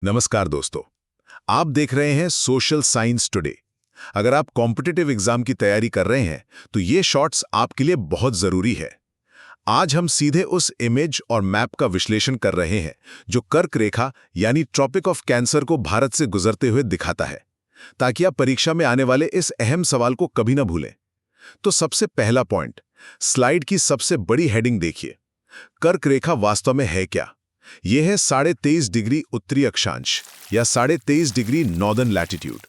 नमस्कार दोस्तों। आप देख रहे हैं सोशल साइंस टुडे। अगर आप कॉम्पिटिटिव एग्जाम की तैयारी कर रहे हैं तो ये शॉर्ट्स आपके लिए बहुत जरूरी है। आज हम सीधे उस इमेज और मैप का विश्लेषण कर रहे हैं जो कर्क रेखा यानी ट्रॉपिक ऑफ कैंसर को भारत से गुजरते हुए दिखाता है, ताकि आप परीक्षा में आने वाले इस अहम सवाल को कभी ना भूलें। तो सबसे पहला पॉइंट, स्लाइड की सबसे बड़ी हेडिंग देखिए। कर्क रेखा वास्तव में है क्या? यह है 23.5 डिग्री उत्तरी अक्षांश या 23.5 डिग्री नॉर्दर्न लैटिट्यूड।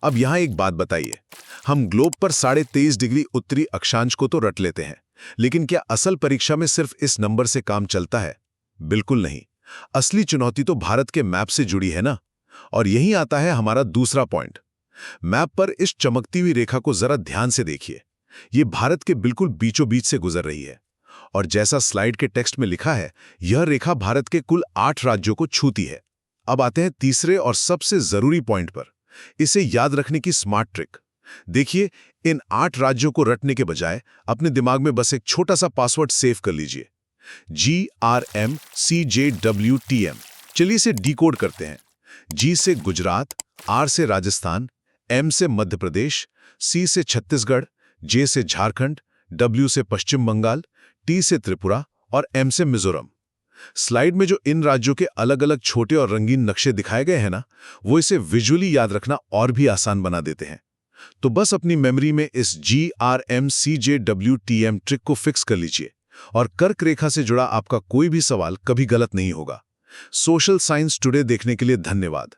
अब यहां एक बात बताइए, हम ग्लोब पर 23.5 डिग्री उत्तरी अक्षांश को तो रट लेते हैं, लेकिन क्या असल परीक्षा में सिर्फ इस नंबर से काम चलता है? बिल्कुल नहीं। असली चुनौती तो भारत के मैप से जुड़ी है ना। और यहीं आता है हमारा दूसरा पॉइंट। मैप पर इस चमकती हुई रेखा को जरा ध्यान से देखिए। ये भारत के बिल्कुल बीचों बीच से गुजर रही है। और जैसा स्लाइड के टेक्स्ट में लिखा है, यह रेखा भारत के कुल 8 राज्यों को छूती है। अब आते हैं तीसरे और सबसे जरूरी पॉइंट पर, इसे याद रखने की स्मार्ट ट्रिक। देखिए, इन 8 राज्यों को रटने के बजाय अपने दिमाग में बस एक छोटा सा पासवर्ड सेव कर लीजिए, GRMCJWTM। चलिए इसे डिकोड करते हैं। G से गुजरात, R से राजस्थान, M से मध्य प्रदेश, C से छत्तीसगढ़, J से झारखंड, W से पश्चिम बंगाल, T से त्रिपुरा और M से मिजोरम। स्लाइड में जो इन राज्यों के अलग अलग छोटे और रंगीन नक्शे दिखाए गए हैं ना, वो इसे विजुअली याद रखना और भी आसान बना देते हैं। तो बस अपनी मेमोरी में इस GRMCJWTM ट्रिक को फिक्स कर लीजिए और कर्क रेखा से जुड़ा आपका कोई भी सवाल कभी गलत नहीं होगा। सोशल साइंस टुडे देखने के लिए धन्यवाद।